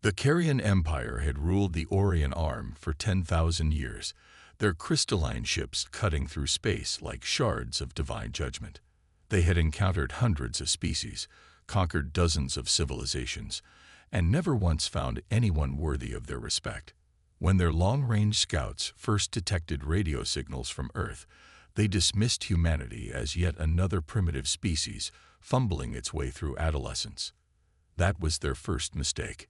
The Carian Empire had ruled the Orion Arm for 10,000 years, their crystalline ships cutting through space like shards of divine judgment. They had encountered hundreds of species, conquered dozens of civilizations, and never once found anyone worthy of their respect. When their long-range scouts first detected radio signals from Earth, they dismissed humanity as yet another primitive species fumbling its way through adolescence. That was their first mistake.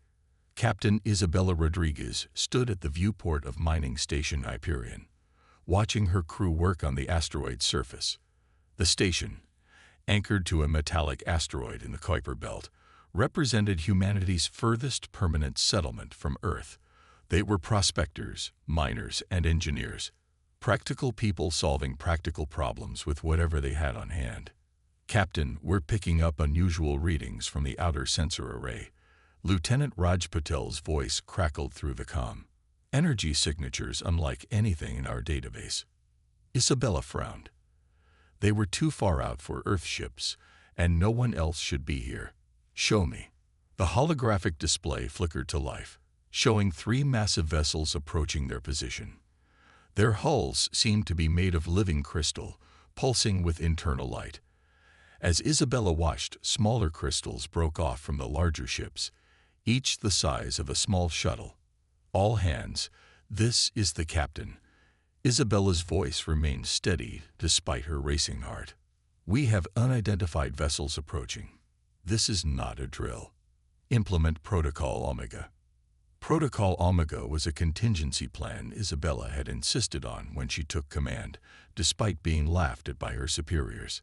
Captain Isabella Rodriguez stood at the viewport of mining station Hyperion, watching her crew work on the asteroid's surface. The station, anchored to a metallic asteroid in the Kuiper Belt, represented humanity's furthest permanent settlement from Earth. They were prospectors, miners, and engineers, practical people solving practical problems with whatever they had on hand. "Captain, we're picking up unusual readings from the outer sensor array." Lieutenant Raj Patel's voice crackled through the comm. "Energy signatures unlike anything in our database." Isabella frowned. They were too far out for Earth ships, and no one else should be here. "Show me." The holographic display flickered to life, showing 3 massive vessels approaching their position. Their hulls seemed to be made of living crystal, pulsing with internal light. As Isabella watched, smaller crystals broke off from the larger ships, each the size of a small shuttle. "All hands, this is the captain." Isabella's voice remained steady despite her racing heart. "We have unidentified vessels approaching. This is not a drill. Implement Protocol Omega." Protocol Omega was a contingency plan Isabella had insisted on when she took command, despite being laughed at by her superiors.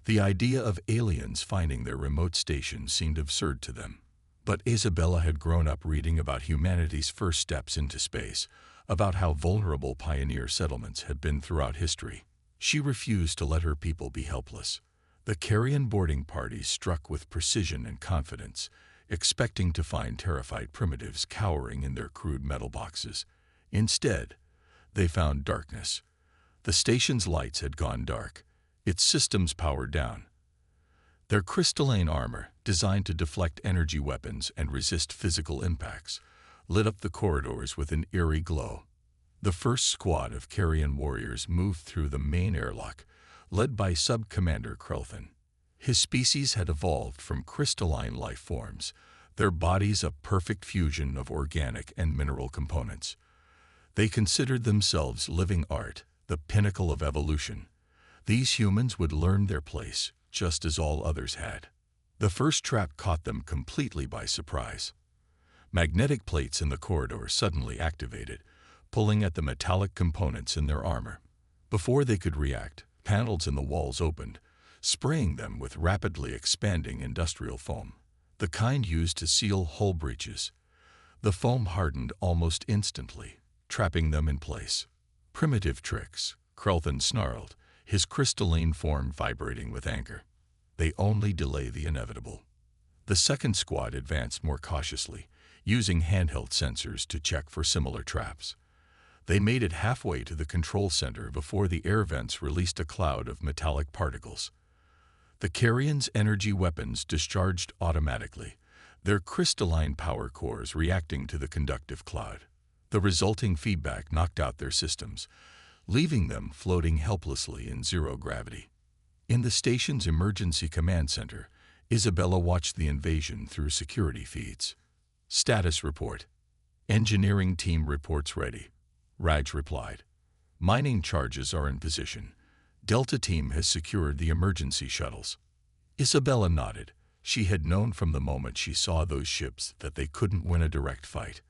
The idea of aliens finding their remote station seemed absurd to them. But Isabella had grown up reading about humanity's first steps into space, about how vulnerable pioneer settlements had been throughout history. She refused to let her people be helpless. The Carian boarding parties struck with precision and confidence, expecting to find terrified primitives cowering in their crude metal boxes. Instead, they found darkness. The station's lights had gone dark, its systems powered down. Their crystalline armor, designed to deflect energy weapons and resist physical impacts, lit up the corridors with an eerie glow. The first squad of Carian warriors moved through the main airlock, led by Sub-Commander Krelthin. His species had evolved from crystalline life forms, their bodies a perfect fusion of organic and mineral components. They considered themselves living art, the pinnacle of evolution. These humans would learn their place, just as all others had. The first trap caught them completely by surprise. Magnetic plates in the corridor suddenly activated, pulling at the metallic components in their armor. Before they could react, panels in the walls opened, spraying them with rapidly expanding industrial foam, the kind used to seal hull breaches. The foam hardened almost instantly, trapping them in place. "Primitive tricks," Krelthin snarled, his crystalline form vibrating with anger. "They only delay the inevitable." The second squad advanced more cautiously, using handheld sensors to check for similar traps. They made it halfway to the control center before the air vents released a cloud of metallic particles. The Carians' energy weapons discharged automatically, their crystalline power cores reacting to the conductive cloud. The resulting feedback knocked out their systems, leaving them floating helplessly in zero gravity. In the station's emergency command center, Isabella watched the invasion through security feeds. "Status report." "Engineering team reports ready," Raj replied. "Mining charges are in position. Delta team has secured the emergency shuttles." Isabella nodded. She had known from the moment she saw those ships that they couldn't win a direct fight.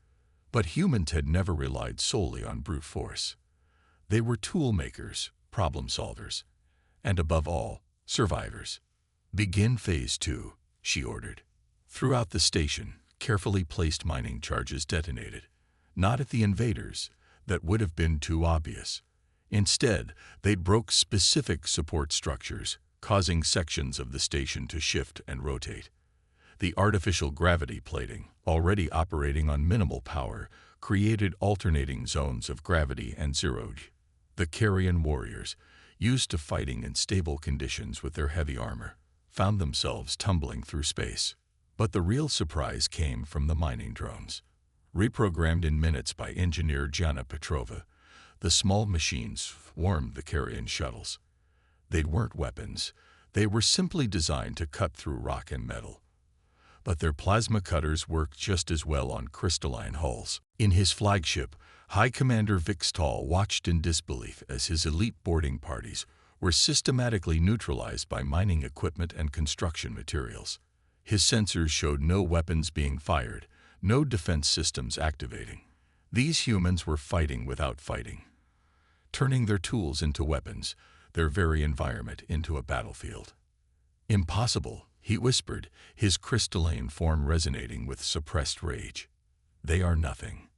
But humans had never relied solely on brute force. They were tool makers, problem solvers, and above all, survivors. "Begin Phase 2, she ordered. Throughout the station, carefully placed mining charges detonated. Not at the invaders, that would have been too obvious. Instead, they broke specific support structures, causing sections of the station to shift and rotate. The artificial gravity plating, already operating on minimal power, created alternating zones of gravity and zero G. The Carian warriors, used to fighting in stable conditions with their heavy armor, found themselves tumbling through space. But the real surprise came from the mining drones. Reprogrammed in minutes by engineer Jana Petrova, the small machines swarmed the carrion shuttles. They weren't weapons. They were simply designed to cut through rock and metal. But their plasma cutters worked just as well on crystalline hulls. In his flagship, High Commander Vixtal watched in disbelief as his elite boarding parties were systematically neutralized by mining equipment and construction materials. His sensors showed no weapons being fired, no defense systems activating. These humans were fighting without fighting, turning their tools into weapons, their very environment into a battlefield. "Impossible," he whispered, his crystalline form resonating with suppressed rage. "They are nothing.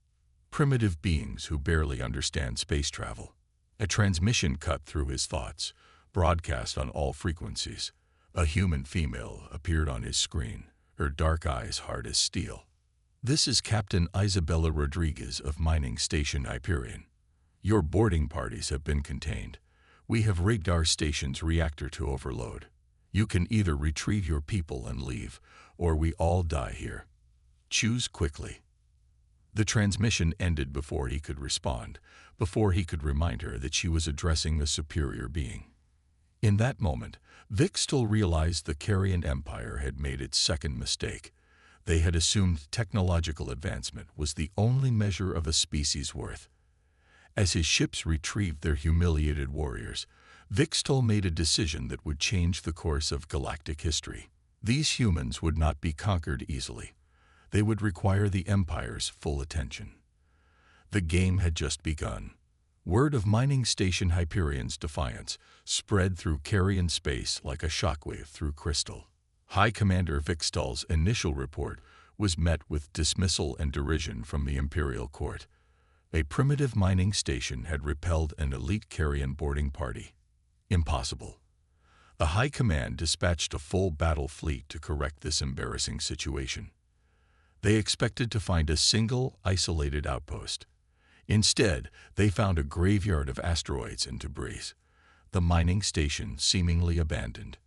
Primitive beings who barely understand space travel." A transmission cut through his thoughts, broadcast on all frequencies. A human female appeared on his screen, her dark eyes hard as steel. "This is Captain Isabella Rodriguez of Mining Station Hyperion. Your boarding parties have been contained. We have rigged our station's reactor to overload. You can either retrieve your people and leave, or we all die here. Choose quickly." The transmission ended before he could respond, before he could remind her that she was addressing a superior being. In that moment, Vixtal realized the Carrion Empire had made its second mistake. They had assumed technological advancement was the only measure of a species' worth. As his ships retrieved their humiliated warriors, Vixtal made a decision that would change the course of galactic history. These humans would not be conquered easily. They would require the Empire's full attention. The game had just begun. Word of Mining Station Hyperion's defiance spread through Carrion space like a shockwave through crystal. High Commander Vixtal's initial report was met with dismissal and derision from the Imperial Court. A primitive mining station had repelled an elite Carrion boarding party. Impossible. The High Command dispatched a full battle fleet to correct this embarrassing situation. They expected to find a single, isolated outpost. Instead, they found a graveyard of asteroids and debris, the mining station seemingly abandoned.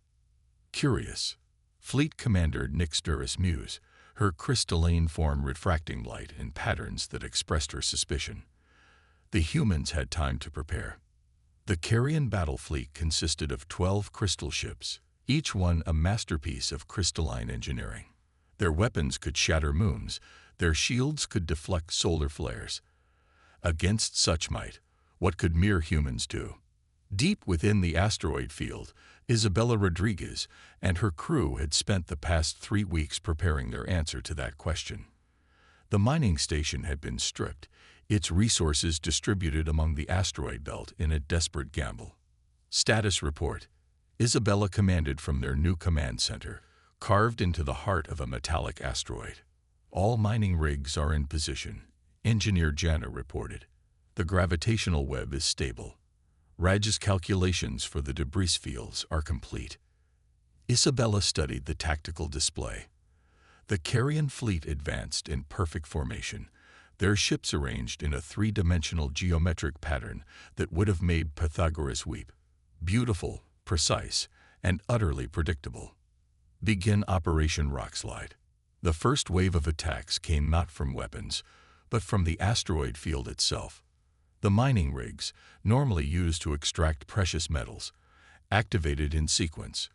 Curious. Fleet Commander Nixduris mused, her crystalline form refracting light in patterns that expressed her suspicion. The humans had time to prepare. The Carrion battle fleet consisted of 12 crystal ships, each one a masterpiece of crystalline engineering. Their weapons could shatter moons, their shields could deflect solar flares. Against such might, what could mere humans do? Deep within the asteroid field, Isabella Rodriguez and her crew had spent the past 3 weeks preparing their answer to that question. The mining station had been stripped, its resources distributed among the asteroid belt in a desperate gamble. Status report. Isabella commanded from their new command center, carved into the heart of a metallic asteroid. "All mining rigs are in position," Engineer Jana reported. "The gravitational web is stable. Raj's calculations for the debris fields are complete." Isabella studied the tactical display. The Carrion fleet advanced in perfect formation, their ships arranged in a 3-dimensional geometric pattern that would have made Pythagoras weep. Beautiful, precise, and utterly predictable. Begin Operation Rockslide. The first wave of attacks came not from weapons, but from the asteroid field itself. The mining rigs, normally used to extract precious metals, activated in sequence.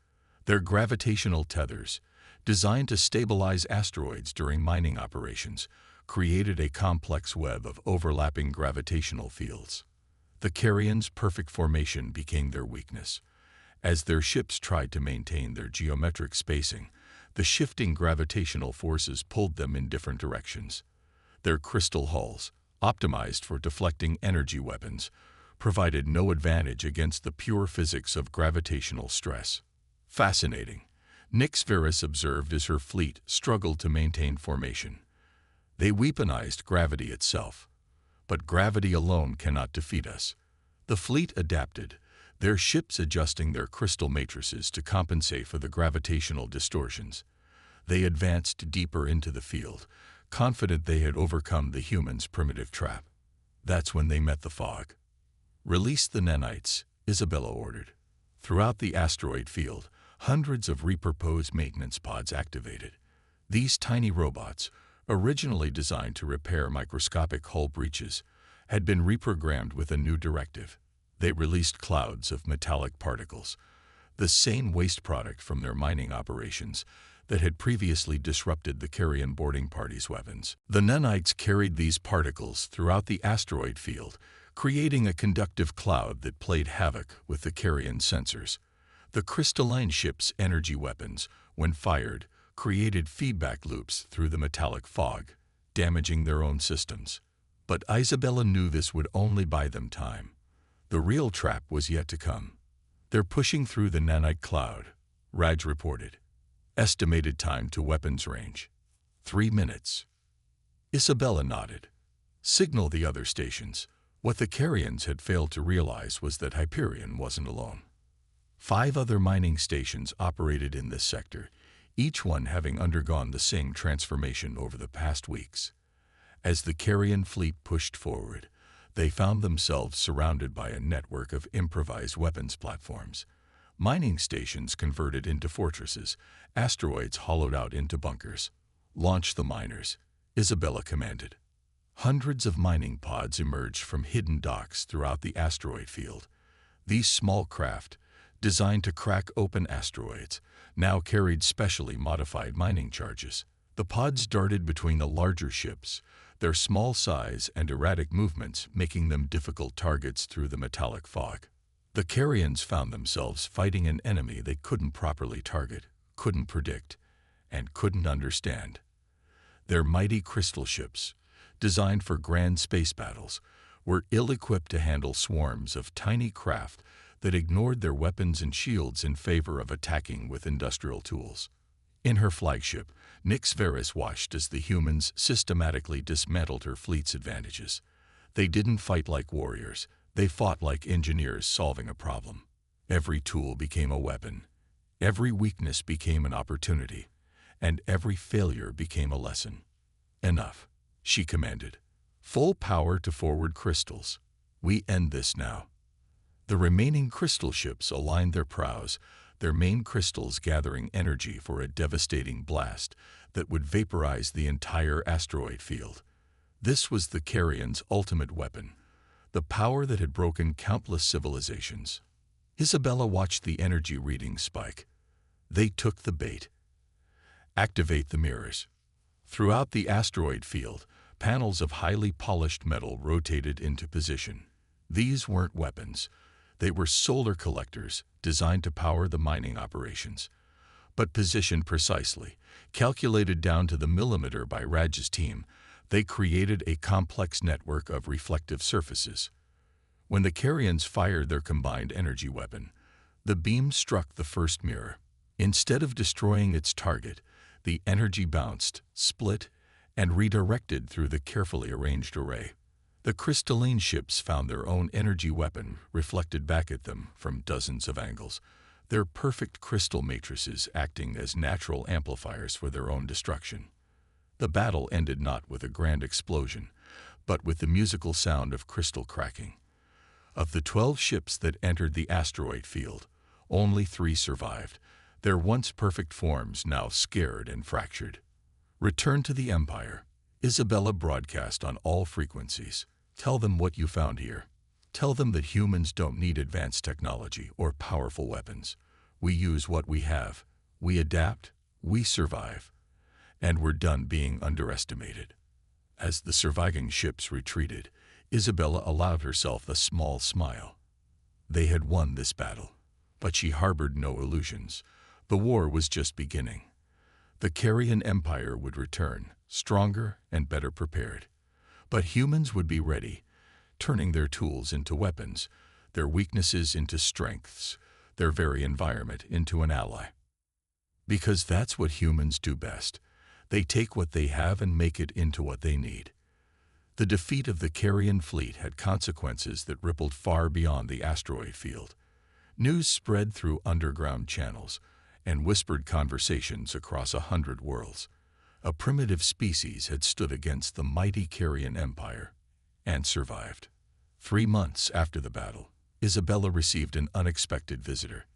Their gravitational tethers, designed to stabilize asteroids during mining operations, created a complex web of overlapping gravitational fields. The Carrion's perfect formation became their weakness. As their ships tried to maintain their geometric spacing, the shifting gravitational forces pulled them in different directions. Their crystal hulls, optimized for deflecting energy weapons, provided no advantage against the pure physics of gravitational stress. Fascinating, Nyx Veris observed as her fleet struggled to maintain formation. They weaponized gravity itself. But gravity alone cannot defeat us. The fleet adapted, their ships adjusting their crystal matrices to compensate for the gravitational distortions. They advanced deeper into the field, confident they had overcome the humans' primitive trap. That's when they met the fog. "Release the nanites," Isabella ordered. Throughout the asteroid field, hundreds of repurposed maintenance pods activated. These tiny robots, originally designed to repair microscopic hull breaches, had been reprogrammed with a new directive. They released clouds of metallic particles, the same waste product from their mining operations that had previously disrupted the Carrion boarding party's weapons. The nanites carried these particles throughout the asteroid field, creating a conductive cloud that played havoc with the Carrion sensors. The crystalline ship's energy weapons, when fired, created feedback loops through the metallic fog, damaging their own systems. But Isabella knew this would only buy them time. The real trap was yet to come. "They're pushing through the nanite cloud," Raj reported. "Estimated time to weapons range, 3 minutes." Isabella nodded. "Signal the other stations." What the Carrions had failed to realize was that Hyperion wasn't alone. 5 other mining stations operated in this sector, each one having undergone the same transformation over the past weeks. As the Carrion fleet pushed forward, they found themselves surrounded by a network of improvised weapons platforms. Mining stations converted into fortresses, asteroids hollowed out into bunkers. "Launch the miners," Isabella commanded. Hundreds of mining pods emerged from hidden docks throughout the asteroid field. These small craft, designed to crack open asteroids, now carried specially modified mining charges. The pods darted between the larger ships, their small size and erratic movements making them difficult targets through the metallic fog. The Carrions found themselves fighting an enemy they couldn't properly target, couldn't predict, and couldn't understand. Their mighty crystal ships, designed for grand space battles, were ill-equipped to handle swarms of tiny craft that ignored their weapons and shields in favor of attacking with industrial tools. In her flagship, Nyx Varys watched as the humans systematically dismantled her fleet's advantages. They didn't fight like warriors, they fought like engineers solving a problem. Every tool became a weapon, every weakness became an opportunity, and every failure became a lesson. "Enough," she commanded. "Full power to forward crystals. We end this now." The remaining crystal ships aligned their prows, their main crystals gathering energy for a devastating blast that would vaporize the entire asteroid field. This was the Carrion's ultimate weapon, the power that had broken countless civilizations. Isabella watched the energy readings spike. They took the bait. "Activate the mirrors." Throughout the asteroid field, panels of highly polished metal rotated into position. These weren't weapons. They were solar collectors designed to power the mining operations. But positioned precisely, calculated down to the millimeter by Raj's team, they created a complex network of reflective surfaces. When the Carrions fired their combined energy weapon, the beam struck the first mirror. Instead of destroying its target, the energy bounced, split, and redirected through the carefully arranged array. The crystalline ships found their own energy weapon reflected back at them from dozens of angles, their perfect crystal matrices acting as natural amplifiers for their own destruction. The battle ended not with a grand explosion, but with the musical sound of crystal cracking. Of the 12 ships that entered the asteroid field, only 3 survived, their once perfect forms now scared and fractured. "Return to the Empire," Isabella broadcast on all frequencies. "Tell them what you found here. Tell them that humans don't need advanced technology or powerful weapons. We use what we have. We adapt. We survive. And we're done being underestimated." As the surviving ships retreated, Isabella allowed herself a small smile. They had won this battle, but she harbored no illusions. The war was just beginning. The Carrion Empire would return, stronger and better prepared. But humans would be ready, turning their tools into weapons, their weaknesses into strengths, their very environment into an ally. Because that's what humans do best. They take what they have and make it into what they need. The defeat of the Carrion fleet had consequences that rippled far beyond the asteroid field. News spread through underground channels and whispered conversations across 100 worlds. A primitive species had stood against the mighty Carrion Empire and survived. 3 months after the battle, Isabella received an unexpected visitor.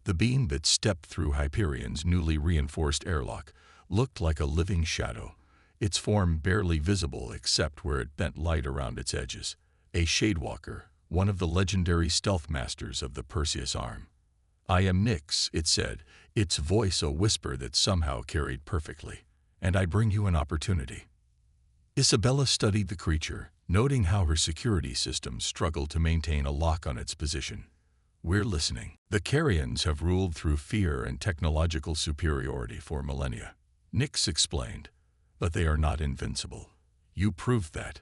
The being that stepped through Hyperion's newly reinforced airlock looked like a living shadow, its form barely visible except where it bent light around its edges. A Shadewalker, one of the legendary stealth masters of the Perseus arm. "I am Nyx," it said, its voice a whisper that somehow carried perfectly. "And I bring you an opportunity." Isabella studied the creature, noting how her security systems struggled to maintain a lock on its position. "We're listening. The Carians have ruled through fear and technological superiority for millennia," Nyx explained. "But they are not invincible. You proved that.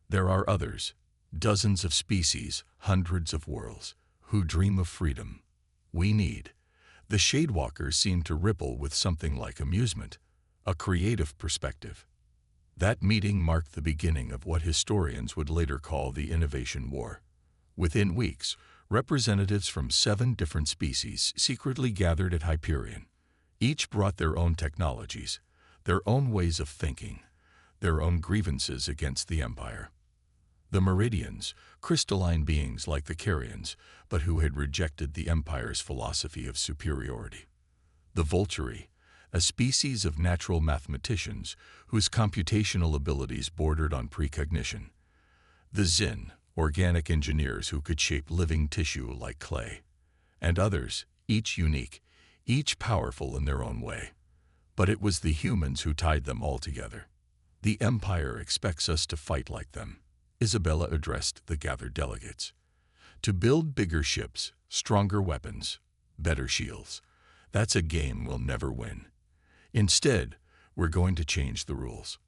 There are others, dozens of species, hundreds of worlds, who dream of freedom. We need." The Shadewalkers seemed to ripple with something like amusement, a creative perspective. That meeting marked the beginning of what historians would later call the Innovation War. Within weeks, representatives from 7 different species secretly gathered at Hyperion. Each brought their own technologies, their own ways of thinking, their own grievances against the Empire. The Meridians, crystalline beings like the Carians, but who had rejected the Empire's philosophy of superiority. The Vulturi, a species of natural mathematicians whose computational abilities bordered on precognition. The Xin, organic engineers who could shape living tissue like clay. And others, each unique, each powerful in their own way. But it was the humans who tied them all together. "The Empire expects us to fight like them," Isabella addressed the gathered delegates. "To build bigger ships, stronger weapons, better shields. That's a game we'll never win. Instead, we're going to change the rules."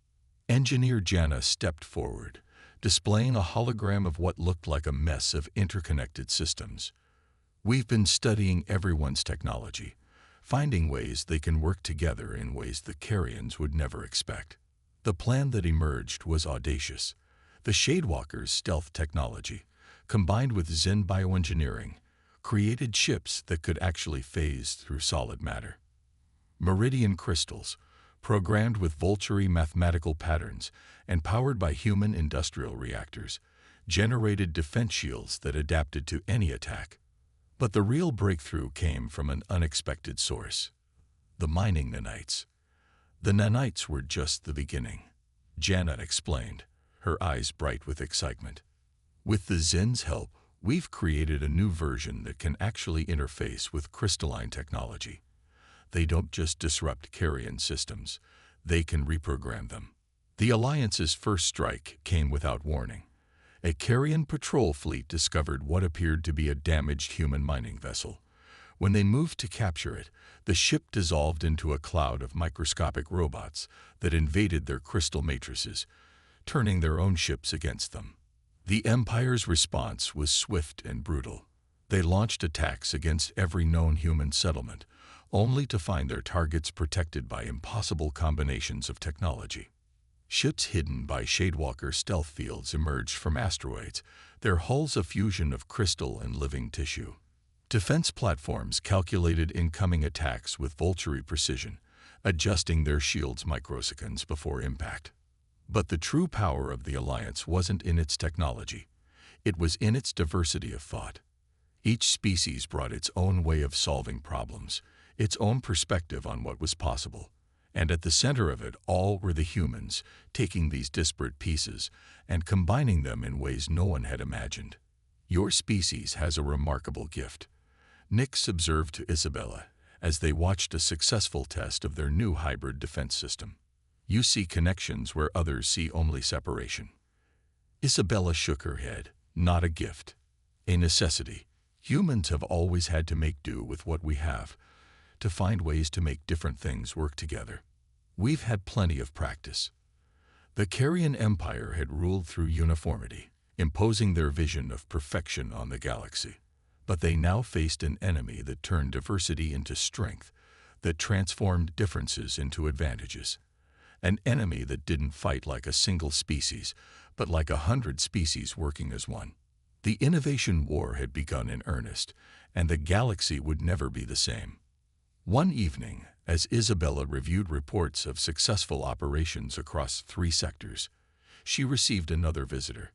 Engineer Jana stepped forward, displaying a hologram of what looked like a mess of interconnected systems. "We've been studying everyone's technology, finding ways they can work together in ways the Carians would never expect." The plan that emerged was audacious. The Shadewalkers' stealth technology, combined with Xin bioengineering, created ships that could actually phase through solid matter. Meridian crystals, programmed with Vulturi mathematical patterns and powered by human industrial reactors, generated defense shields that adapted to any attack. But the real breakthrough came from an unexpected source: the mining nanites. The nanites were just the beginning, Jana explained, her eyes bright with excitement. "With the Xin's help, we've created a new version that can actually interface with crystalline technology. They don't just disrupt Carian systems, they can reprogram them." The Alliance's first strike came without warning. A Carian patrol fleet discovered what appeared to be a damaged human mining vessel. When they moved to capture it, the ship dissolved into a cloud of microscopic robots that invaded their crystal matrices, turning their own ships against them. The Empire's response was swift and brutal. They launched attacks against every known human settlement, only to find their targets protected by impossible combinations of technology. Ships hidden by Shadewalker stealth fields emerged from asteroids, their hulls a fusion of crystal and living tissue. Defense platforms calculated incoming attacks with Vulturi precision, adjusting their shields microseconds before impact. But the true power of the Alliance wasn't in its technology. It was in its diversity of thought. Each species brought its own way of solving problems, its own perspective on what was possible. And at the center of it all were the humans, taking these disparate pieces and combining them in ways no one had imagined. "Your species has a remarkable gift," Nyx observed to Isabella as they watched a successful test of their new hybrid defense system. "You see connections where others see only separation." Isabella shook her head. "Not a gift, a necessity. Humans have always had to make do with what we have, to find ways to make different things work together. We've had plenty of practice." The Carian Empire had ruled through uniformity, imposing their vision of perfection on the galaxy. But they now faced an enemy that turned diversity into strength, that transformed differences into advantages. An enemy that didn't fight like a single species, but like 100 species working as one. The Innovation War had begun in earnest, and the galaxy would never be the same. One evening, as Isabella reviewed reports of successful operations across 3 sectors, she received another visitor.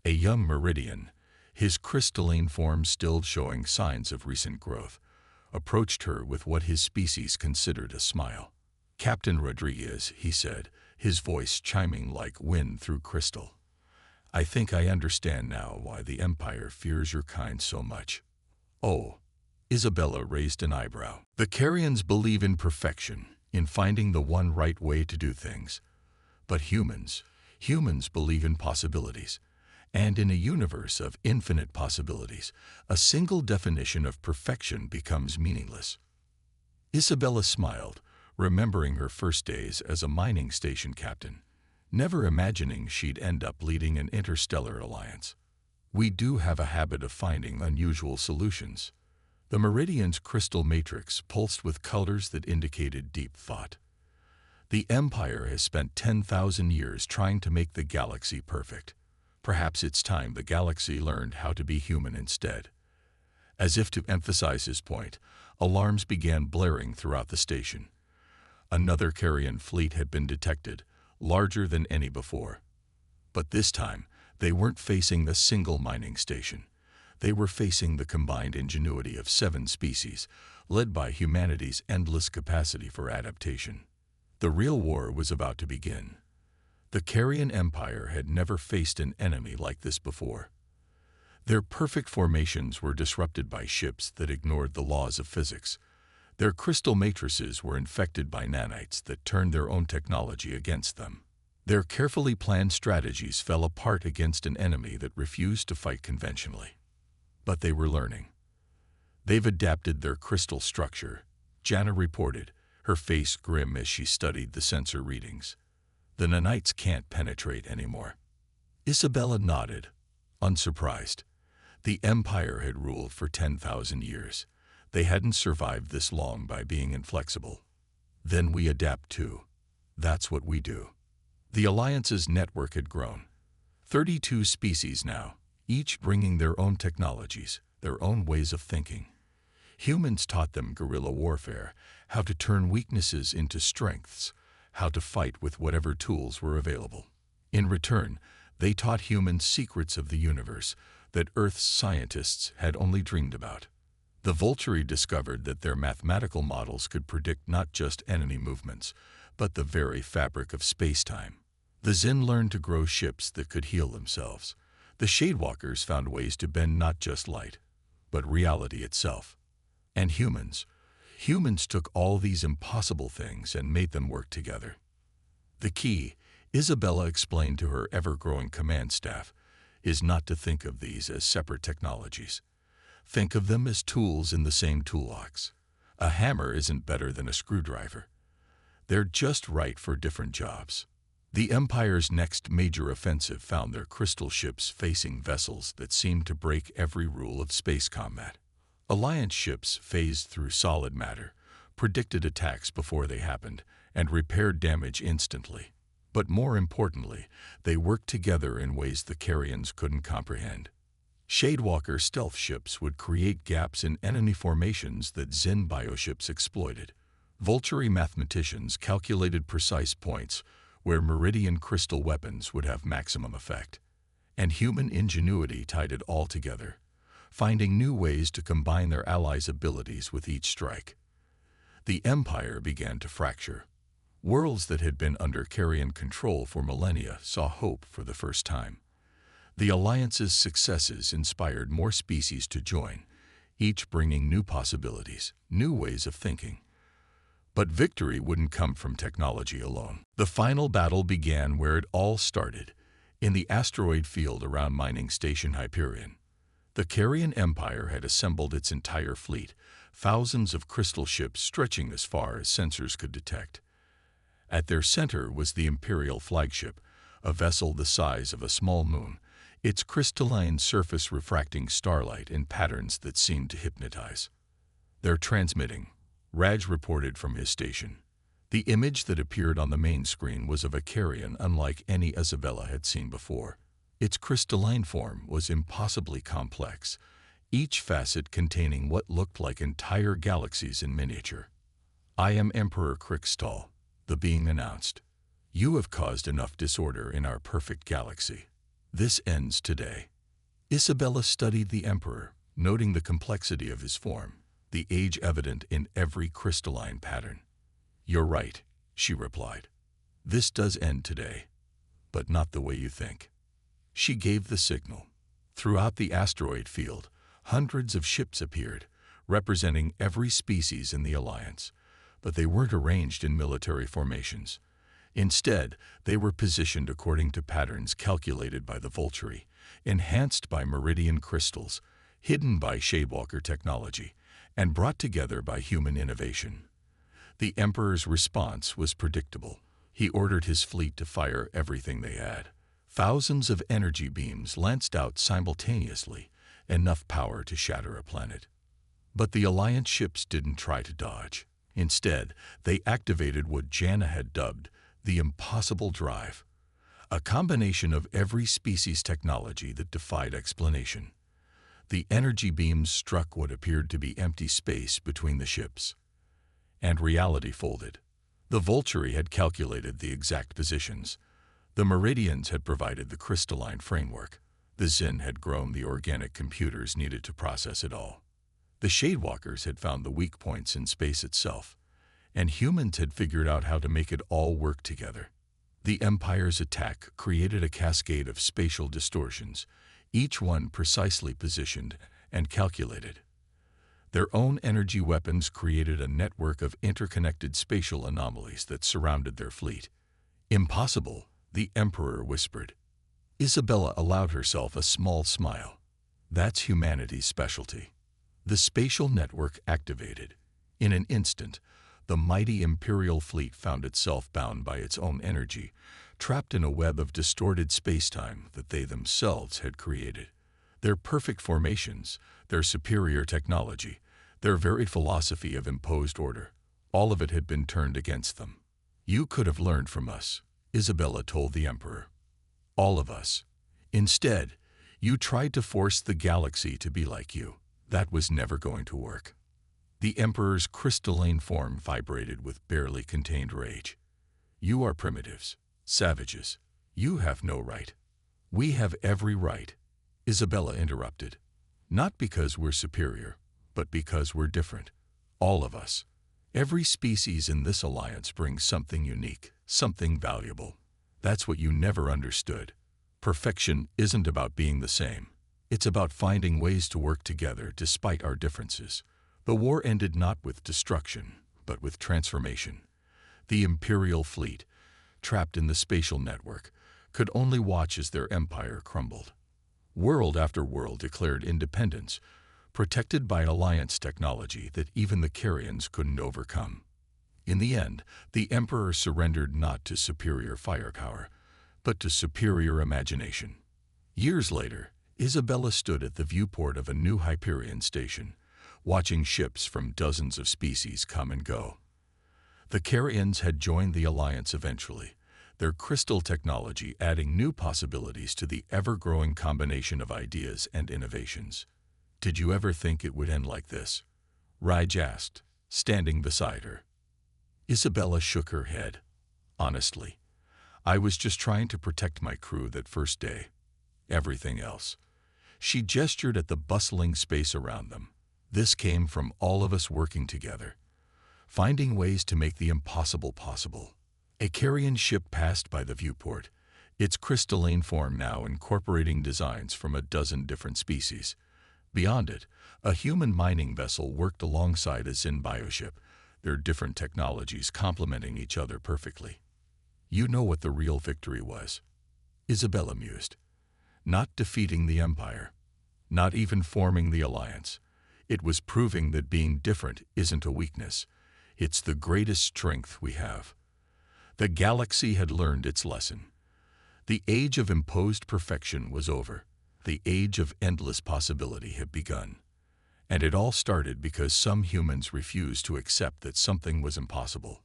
A young Meridian, his crystalline form still showing signs of recent growth, approached her with what his species considered a smile. "Captain Rodriguez," he said, his voice chiming like wind through crystal. "I think I understand now why the Empire fears your kind so much." "Oh." Isabella raised an eyebrow. "The Carians believe in perfection, in finding the one right way to do things. But humans believe in possibilities. And in a universe of infinite possibilities, a single definition of perfection becomes meaningless." Isabella smiled, remembering her first days as a mining station captain, never imagining she'd end up leading an interstellar alliance. "We do have a habit of finding unusual solutions." The Meridian's crystal matrix pulsed with colors that indicated deep thought. "The Empire has spent 10,000 years trying to make the galaxy perfect. Perhaps it's time the galaxy learned how to be human instead." As if to emphasize his point, alarms began blaring throughout the station. Another Carian fleet had been detected, larger than any before. But this time, they weren't facing a single mining station. They were facing the combined ingenuity of 7 species, led by humanity's endless capacity for adaptation. The real war was about to begin. The Carian Empire had never faced an enemy like this before. Their perfect formations were disrupted by ships that ignored the laws of physics. Their crystal matrices were infected by nanites that turned their own technology against them. Their carefully planned strategies fell apart against an enemy that refused to fight conventionally. But they were learning. "They've adapted their crystal structure," Jana reported, her face grim as she studied the sensor readings. "The nanites can't penetrate anymore." Isabella nodded, unsurprised. The Empire had ruled for 10,000 years. They hadn't survived this long by being inflexible. "Then we adapt too. That's what we do." The Alliance's network had grown. 32 species now, each bringing their own technologies, their own ways of thinking. Humans taught them guerrilla warfare, how to turn weaknesses into strengths, how to fight with whatever tools were available. In return, they taught humans secrets of the universe that Earth's scientists had only dreamed about. The Vulturi discovered that their mathematical models could predict not just enemy movements, but the very fabric of space-time. The Zin learned to grow ships that could heal themselves. The Shadewalkers found ways to bend not just light, but reality itself. And humans took all these impossible things and made them work together. The key, Isabella explained to her ever-growing command staff, is not to think of these as separate technologies. Think of them as tools in the same toolbox. A hammer isn't better than a screwdriver. They're just right for different jobs. The Empire's next major offensive found their crystal ships facing vessels that seemed to break every rule of space combat. Alliance ships phased through solid matter, predicted attacks before they happened, and repaired damage instantly. But more importantly, they worked together in ways the Carians couldn't comprehend. Shadewalker stealth ships would create gaps in enemy formations that Zin bioships exploited. Vulturi mathematicians calculated precise points where Meridian crystal weapons would have maximum effect. And human ingenuity tied it all together, finding new ways to combine their allies' abilities with each strike. The Empire began to fracture. Worlds that had been under Carian control for millennia saw hope for the first time. The Alliance's successes inspired more species to join, each bringing new possibilities, new ways of thinking. But victory wouldn't come from technology alone. The final battle began where it all started, in the asteroid field around mining station Hyperion. The Carian Empire had assembled its entire fleet, thousands of crystal ships stretching as far as sensors could detect. At their center was the Imperial flagship, a vessel the size of a small moon, its crystalline surface refracting starlight in patterns that seemed to hypnotize. "They're transmitting," Raj reported from his station. The image that appeared on the main screen was of a Carian unlike any Isabella had seen before. Its crystalline form was impossibly complex, each facet containing what looked like entire galaxies in miniature. "I am Emperor Krikstal," the being announced. "You have caused enough disorder in our perfect galaxy. This ends today." Isabella studied the Emperor, noting the complexity of his form, the age evident in every crystalline pattern. "You're right," she replied. "This does end today, but not the way you think." She gave the signal. Throughout the asteroid field, hundreds of ships appeared, representing every species in the Alliance, but they weren't arranged in military formations. Instead, they were positioned according to patterns calculated by the Vulturi, enhanced by meridian crystals, hidden by Shadewalker technology, and brought together by human innovation. The Emperor's response was predictable. He ordered his fleet to fire everything they had. Thousands of energy beams lanced out simultaneously, enough power to shatter a planet. But the Alliance ships didn't try to dodge. Instead, they activated what Janna had dubbed the impossible drive, a combination of every species' technology that defied explanation. The energy beams struck what appeared to be empty space between the ships, and reality folded. The Vulturi had calculated the exact positions. The Meridians had provided the crystalline framework. The Zin had grown the organic computers needed to process it all. The Shadewalkers had found the weak points in space itself, and humans had figured out how to make it all work together. The Empire's attack created a cascade of spatial distortions, each one precisely positioned and calculated. Their own energy weapons created a network of interconnected spatial anomalies that surrounded their fleet. "Impossible," the Emperor whispered. Isabella allowed herself a small smile. "That's humanity's specialty." The spatial network activated. In an instant, the mighty Imperial fleet found itself bound by its own energy, trapped in a web of distorted spacetime that they themselves had created. Their perfect formations, their superior technology, their very philosophy of imposed order, all of it had been turned against them. "You could have learned from us," Isabella told the Emperor. "All of us. Instead, you tried to force the galaxy to be like you. That was never going to work." The Emperor's crystalline form vibrated with barely contained rage. "You are primitives, savages. You have no right." "We have every right," Isabella interrupted. "Not because we're superior, but because we're different. All of us. Every species in this alliance brings something unique, something valuable. That's what you never understood. Perfection isn't about being the same. It's about finding ways to work together despite our differences." The war ended not with destruction, but with transformation. The Imperial fleet, trapped in the spatial network, could only watch as their empire crumbled. World after world declared independence, protected by Alliance technology that even the Carians couldn't overcome. In the end, the Emperor surrendered not to superior firepower, but to superior imagination. Years later, Isabella stood at the viewport of a new Hyperion station, watching ships from dozens of species come and go. The Carians had joined the Alliance eventually, their crystal technology adding new possibilities to the ever-growing combination of ideas and innovations. "Did you ever think it would end like this?" Raj asked, standing beside her. Isabella shook her head. "Honestly, I was just trying to protect my crew that first day. Everything else." She gestured at the bustling space around them. "This came from all of us working together, finding ways to make the impossible possible." A Carian ship passed by the viewport, its crystalline form now incorporating designs from a dozen different species. Beyond it, a human mining vessel worked alongside a Zin bioship, their different technologies complementing each other perfectly. "You know what the real victory was," Isabella mused. "Not defeating the Empire, not even forming the Alliance. It was proving that being different isn't a weakness. It's the greatest strength we have." The galaxy had learned its lesson. The age of imposed perfection was over. The age of endless possibility had begun. And it all started because some humans refused to accept that something was impossible.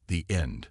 The end.